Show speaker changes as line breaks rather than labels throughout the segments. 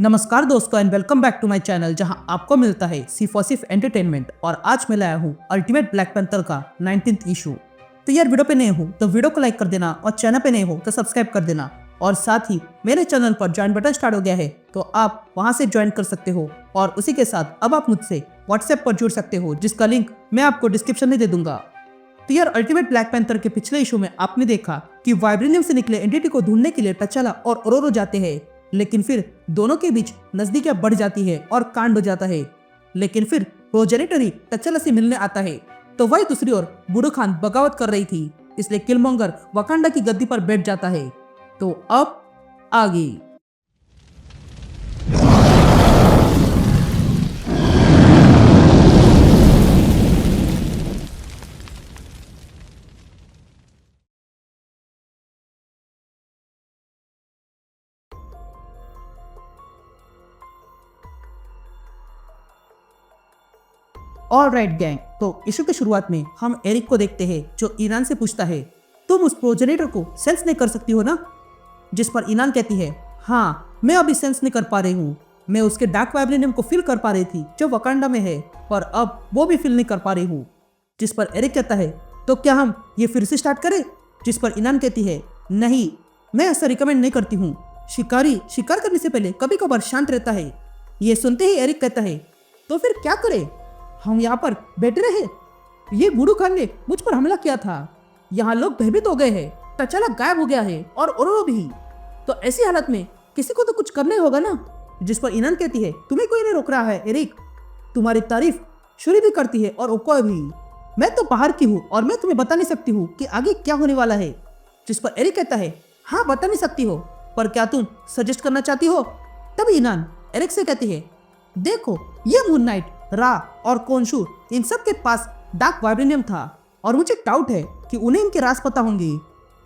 नमस्कार दोस्तों and welcome back to my channel जहां आपको मिलता है सिर्फ और सिर्फ एंटरटेनमेंट। और आज मैं लाया हूं अल्टीमेट ब्लैक पैंथर का 19th इशू। तो यार वीडियो पे नए हो तो वीडियो को लाइक कर देना और चैनल पे नए हो तो सब्सक्राइब कर देना। और साथ ही मेरे चैनल पर ज्वाइन बटन स्टार्ट हो गया है तो आप वहां से ज्वाइन कर सकते हो। और उसी के साथ अब आप मुझसे व्हाट्सएप पर जुड़ सकते हो जिसका लिंक मैं आपको डिस्क्रिप्शन में दे दूंगा। तो यार अल्टीमेट ब्लैक पैंथर के पिछले इशू में आपने देखा कि वाइब्रेनियम से निकले एंटिटी को ढूंढने के लिए टचाला और ओरोरो जाते हैं, लेकिन फिर दोनों के बीच नजदीकियां बढ़ जाती है और कांड हो जाता है। लेकिन फिर प्रोजेनिटर ही टचाला से मिलने आता है तो वही दूसरी ओर बूढ़ो खान बगावत कर रही थी, इसलिए किलमोंगर वकांडा की गद्दी पर बैठ जाता है। तो अब आगे ऑलराइट गैंग, तो इशू की शुरुआत में हम एरिक को देखते हैं जो ईनान से पूछता है तुम उस प्रोजेनेटर को सेंस नहीं कर सकती हो ना। जिस पर ईनान कहती है हाँ मैं अभी सेंस नहीं कर पा रही हूँ, मैं उसके डार्क वाइब्रेनियम को फील कर पा रही थी जो वकांडा में है पर अब वो भी फील नहीं कर पा रही हूँ। जिस पर एरिक कहता है तो क्या हम ये फिर से स्टार्ट करें। जिस पर ईनान कहती है नहीं, मैं ऐसा रिकमेंड नहीं करती हूँ, शिकारी शिकार करने से पहले कभी कभार शांत रहता है। ये सुनते ही एरिक कहता है तो फिर क्या करें, हम यहाँ पर बैठे रहे। ये बूढ़ू खान ने मुझ पर हमला किया था, यहाँ लोग भयभीत हो गए हैं, टचाला गायब हो गया है और ओरोरो भी। तो ऐसी हालत में किसी को तो कुछ करना ही होगा ना। जिस पर ईनान कहती है तुम्हें कोई नहीं रोक रहा है एरिक, तुम्हारी तारीफ शुरू भी करती है और ओको भी। मैं तो बाहर की हूँ और मैं तुम्हें बता नहीं सकती हूँ कि आगे क्या होने वाला है। जिस पर एरिक कहता है हाँ बता नहीं सकती हो, पर क्या तुम सजेस्ट करना चाहती हो। तभी ईनान एरिक से कहती है देखो ये मून नाइट, रा और कोनशु इन सब के पास डार्क वाइब्रेनियम था और मुझे डाउट है कि उन्हें इनके राज पता होंगे,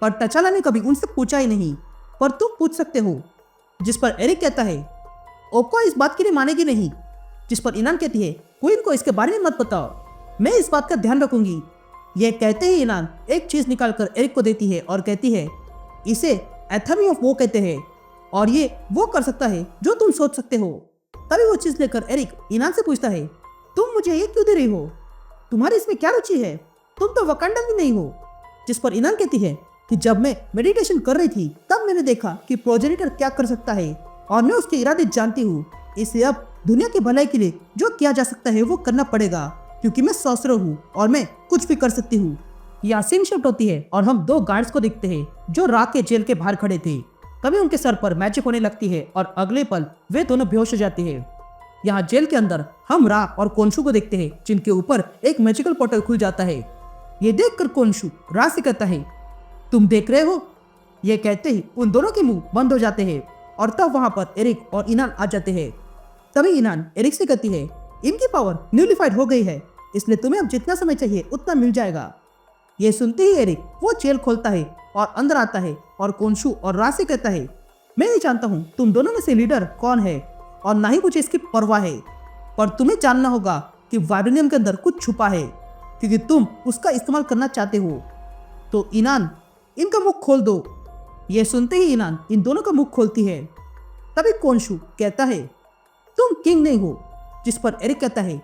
पर टचाला ने कभी उनसे पूछा ही नहीं, पर तुम पूछ सकते हो। जिस पर एरिक कहता है ओको इस बात के लिए मानेगी नहीं। जिस पर ईनान कहती है क्वीन को इसके बारे में मत बताओ, मैं इस बात का ध्यान रखूंगी। यह कहते ही ईनान एक चीज निकालकर एरिक को देती है और कहती है इसे एथमी ऑफ वो कहते हैं और ये वो कर सकता है जो तुम सोच सकते हो। तभी वो चीज लेकर एरिक ईनान से पूछता है तुम मुझे ये क्यों दे रही हो, तुम्हारी इसमें क्या रुचि है, तुम तो वकांडा भी नहीं हो। जिस पर ईनान कहती है कि जब मैं मेडिटेशन कर रही थी तब मैंने देखा कि प्रोजेनिटर क्या कर सकता है और मैं उसके इरादे जानती हूँ, इसलिए अब दुनिया की भलाई के लिए जो किया जा सकता है वो करना पड़ेगा, क्योंकि मैं सॉसरर हूँ और मैं कुछ भी कर सकती हूँ। यहाँ सीन शिफ्ट होती है और हम दो गार्ड्स को देखते हैं जो रात के जेल के बाहर खड़े थे। तभी उनके सर पर मैजिक होने लगती है और अगले पल वे दोनों बेहोश हो जाते हैं। यहाँ जेल के अंदर हम रा और कोनशु को देखते हैं जिनके ऊपर एक मैजिकल पोर्टल खुल जाता है। ये देखकर कोनशु रा से कहता है तुम देख रहे हो। ये कहते ही उन दोनों के मुंह बंद हो जाते हैं और तब वहां पर एरिक और ईनान आ जाते हैं। तभी ईनान एरिक से कहती है इनकी पावर न्यूलिफाइड हो गई है, इसलिए तुम्हें अब जितना समय चाहिए उतना मिल जाएगा। ये सुनते ही एरिक वो जेल खोलता है और अंदर आता है और कोनशु और रा से कहता है मैं नहीं जानता हूँ तुम दोनों में से लीडर कौन है और ना ही मुझे इसकी परवाह है, पर तुम्हें जानना होगा कि वाइब्रेनियम के अंदर कुछ छुपा है क्योंकि तुम उसका इस्तेमाल करना चाहते हो। तो ईनान इनका मुख खोल दो। ये सुनते ही ईनान इन दोनों का मुख खोलती है। तभी कोनशु कहता है तुम किंग नहीं हो। जिस पर एरिक कहता है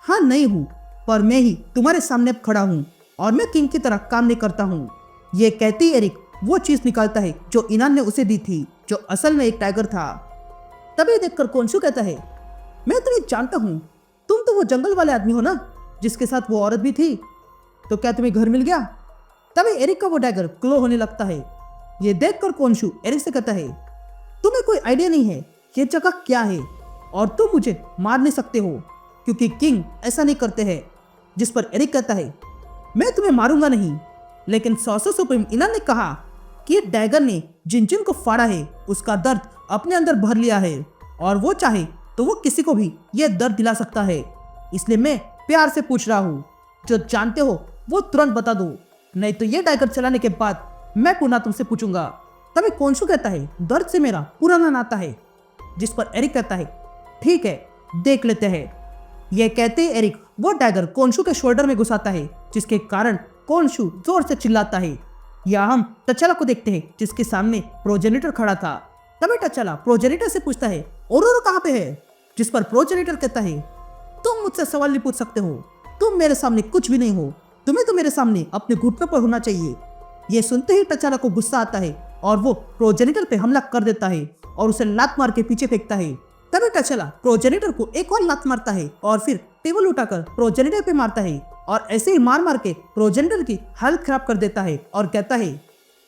हाँ नहीं हूँ, पर मैं ही तुम्हारे सामने अब खड़ा हूँ और मैं किंग की तरह काम नहीं करता हूँ। ये कहते ही एरिक वो चीज निकालता है जो ईनान ने उसे दी थी, जो असल में एक टाइगर था। तभी देखकर कोनशु कहता है मैं तुम्हें जानता हूँ, तुम तो वो जंगल वाले आदमी हो ना जिसके साथ वो औरत भी थी, तो क्या तुम्हें घर मिल गया। तभी एरिक का वो टाइगर ग्लो होने लगता है। ये देखकर कोनशु एरिक से कहता है तुम्हें कोई आइडिया नहीं है ये जगह क्या है और तुम मुझे मार नहीं सकते हो क्योंकि किंग ऐसा नहीं करते हैं। जिस पर एरिक कहता है मैं तुम्हें मारूंगा नहीं, लेकिन सॉसर सुप्रीम ईनान ने कहा कि डैगर ने जिन जिन को फाड़ा है उसका दर्द अपने अंदर भर लिया है और वो चाहे तो वो किसी को भी ये दर्द दिला सकता है, इसलिए मैं प्यार से पूछ रहा हूँ, जो जानते हो वो तुरंत बता दो, नहीं तो ये डैगर चलाने के बाद मैं पुनः तुमसे पूछूंगा। तभी कोनशु कहता है दर्द से मेरा पुराना नाता है। जिस पर एरिक कहता है ठीक है देख लेते हैं। यह कहते ही एरिक वो डैगर कोनशु के शोल्डर में घुसाता है जिसके कारण कोनशु जोर से चिल्लाता है। या हम टचाला को देखते हैं जिसके सामने प्रोजेनिटर खड़ा था। तभी टचाला प्रोजेनिटर से पूछता है ओरोरो कहाँ पे है? जिस पर प्रोजेनेटर कहता है, तुम मुझसे सवाल नहीं पूछ सकते हो, तुम मेरे सामने कुछ भी नहीं हो, तुम्हें तो मेरे सामने अपने घुटनों पर होना चाहिए। ये सुनते ही तचाला को गुस्सा आता है और वो प्रोजेनेटर पे हमला कर देता है और उसे लात मार के पीछे फेंकता है। तभी तचाला प्रोजेनेटर को एक और लात मारता है और फिर टेबल उठाकर प्रोजेनेटर पे मारता है और ऐसे ही मार मार के प्रोजेनेटर की हालत खराब कर देता है और कहता है,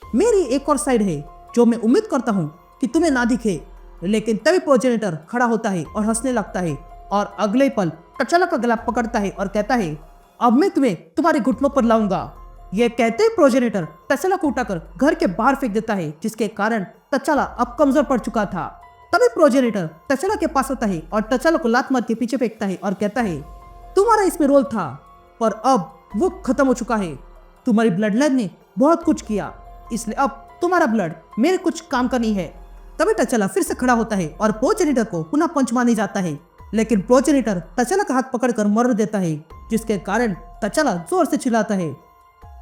मेरी एक और साइड है जो मैं उम्मीद करता हूँ कि तुम्हें ना दिखे। लेकिन तभी प्रोजेनेटर खड़ा होता है और हंसने लगता है और अगले पल तचाला का गला पकड़ता है और कहता है, अब मैं तुम्हें तुम्हारे घुटनों पर लाऊंगा। यह कहते ही प्रोजेनेटर तचाला को उठाकर घर के बाहर फेंक देता है, जिसके कारण तचाला अब कमजोर पड़ चुका था। तभी प्रोजेनेटर तचाला के पास आता है और तचाला को लात मार के पीछे फेंकता है और कहता है, तुम्हारा इसमें रोल था पर अब वो खत्म हो चुका है। तुम्हारी ब्लड लाइन ने बहुत कुछ किया, इसलिए अब तुम्हारा ब्लड मेरे कुछ काम का नहीं है। तभी तचाला फिर से खड़ा होता है और प्रोजेनेटर को पुनः पंच मारने जाता है, लेकिन प्रोजेनेटर तचाला का हाथ पकड़कर मर देता है, जिसके कारण तचाला जोर से चिल्लाता है।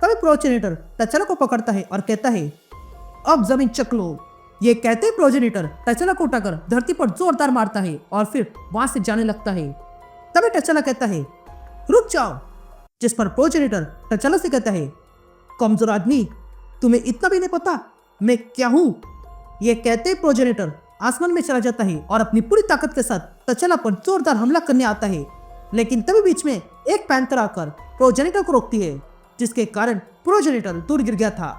तभी प्रोजेनेटर तचाला को पकड़ता है और कहता है, अब जमीन चक लो। ये कहते ही प्रोजेनेटर तचाला को उठाकर धरती पर जोरदार मारता है और फिर वहां से जाने लगता है। तभी तचाला कहता है, रुक जाओ। जिस पर प्रोजेनेटर तचाला से कहता है, कमजोर आदमी, तुम्हें इतना भी नहीं पता मैं क्या हूँ। ये कहते ही प्रोजेनेटर आसमान में चला जाता है और अपनी पूरी ताकत के साथ तचाला पर जोरदार हमला करने आता है, लेकिन तभी बीच में एक पैंथर आकर प्रोजेनेटर को रोकती है, जिसके कारण प्रोजेनेटर दूर गिर गया था।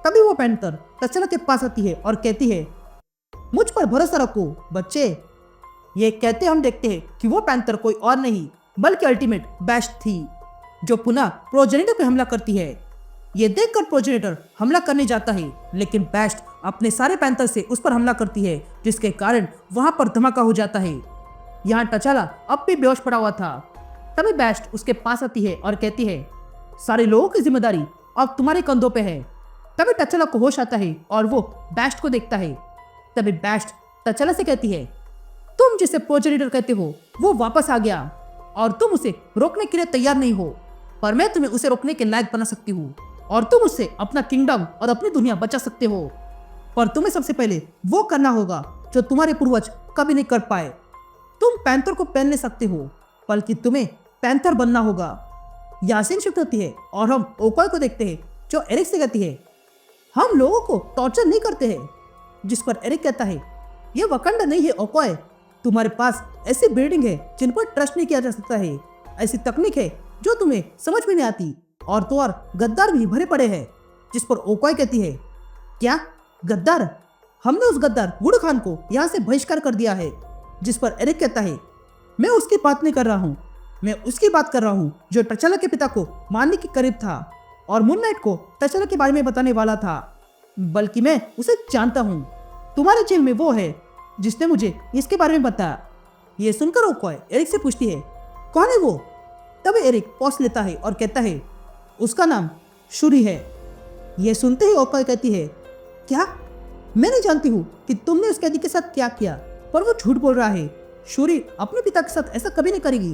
तभी वो पैंथर तचाला के पास आती है और कहती है, मुझ पर भरोसा रखो बच्चे। ये कहते हम देखते हैं कि वो पैंथर कोई और नहीं बल्कि अल्टीमेट बेस्ट थी, जो पुनः प्रोजेनेटर पे हमला करती है। ये देखकर प्रोजेनेटर हमला करने जाता है, लेकिन बेस्ट अपने सारे पैंथर से उस पर हमला करती है, जिसके कारण वहां पर धमाका हो जाता है। यहाँ तचाला अब भी बेहोश पड़ा हुआ था। तभी बेस्ट उसके पास आती है और कहती है, सारे लोगों की जिम्मेदारी अब तुम्हारे कंधों पे है। तभी तचाला को होश आता है और वो बेस्ट को देखता है। तभी बेस्ट तचाला से कहती है, तुम जिसे प्रोजेनेटर कहते हो वो वापस आ गया और तुम उसे रोकने के लिए तैयार नहीं हो, पर मैं तुम्हें उसे रोकने के लायक बना सकती हूँ और तुम उससे अपना किंगडम और अपनी दुनिया बचा सकते हो। पर तुम्हें सबसे पहले वो करना होगा जो तुम्हारे पूर्वज कभी नहीं कर पाए। तुम पैंथर को पहन ले सकते हो, बल्कि तुम्हें पैंथर बनना होगा। यासीन शिफ्ट होती है और हम ओकोय को देखते हैं, जो एरिक से कहती है, हम लोगों को टॉर्चर नहीं करते हैं। जिस पर एरिक कहता है, ये वकांडा नहीं है ओकोय, तुम्हारे पास ऐसी बिल्डिंग है जिन पर ट्रस्ट नहीं किया जा सकता है, ऐसी तकनीक है जो तुम्हें समझ में नहीं आती, और तो और गद्दार भी भरे पड़े हैं। जिस पर ओकोय कहती है, क्या गद्दार? हमने उस गद्दार गुड खान को यहाँ से बहिष्कार कर दिया है। जिस पर एरिक कहता है, मैं उसकी बात नहीं कर रहा हूँ, मैं उसकी बात कर रहा हूँ जो तचाला के पिता को मारने के करीब था और मून नाइट को तचाला के बारे में बताने वाला था, बल्कि मैं उसे जानता हूँ। तुम्हारे जेल में वो है जिसने मुझे इसके बारे में बताया। ये सुनकर ओकोय एरिक से पूछती है, कौन है वो? तब एरिक पॉज लेता है और कहता है, उसका नाम शूरी है। ये सुनते ही ओकोय कहती है, क्या? मैं नहीं जानती हूँ कि तुमने उस कैदी के साथ क्या किया, पर वो झूठ बोल रहा है। शूरी अपने पिता के साथ ऐसा कभी नहीं करेगी।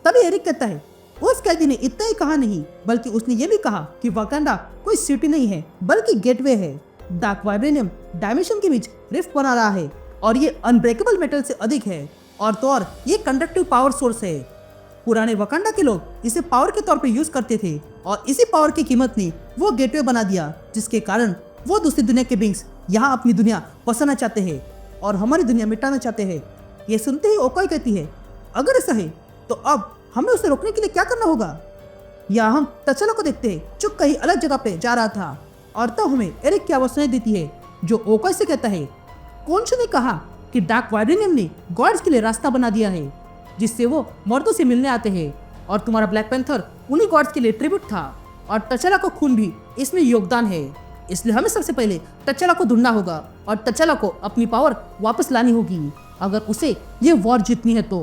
तभी एरिक कहता है, उस कैदी ने इतना ही कहा नहीं, बल्कि उसने ये भी कहा कि वकांडा कोई सिटी नहीं है बल्कि गेटवे है। डार्क वाइब्रेनियम डायमेंशन के बीच रिफ्ट बना रहा है और ये अनब्रेकेबल मेटल से अधिक है, और तो और ये कंडक्टिव पावर सोर्स है। पुराने वकांडा के लोग इसे पावर के तौर पे यूज करते थे और इसी पावर की कीमत ने वो गेटवे बना दिया, जिसके कारण वो दूसरी दुनिया के बींग्स यहाँ अपनी दुनिया बसाना चाहते हैं और हमारी दुनिया मिटाना चाहते हैं। ये सुनते ही ओकोय कहती है, अगर ऐसा है तो अब हमें उसे रोकने के लिए क्या करना होगा? या हम तचाला को देखते हैं जो कहीं अलग जगह पे जा रहा था, और तब हमें एरिक की आवाज सुनाई देती है जो ओकोय से कहता है, कौन ने कहा कि डार्क वाइब्रेनियम ने गॉड्स के लिए रास्ता बना दिया है जिससे वो मर्दों से मिलने आते हैं, और तुम्हारा ब्लैक पैंथर उन्हीं गॉड्स के लिए ट्रिब्यूट था और तचाला का खून भी इसमें योगदान है। इसलिए हमें सबसे पहले तचाला को ढूंढना होगा और तचाला को अपनी पावर वापस लानी होगी अगर उसे ये वॉर जीतनी है तो।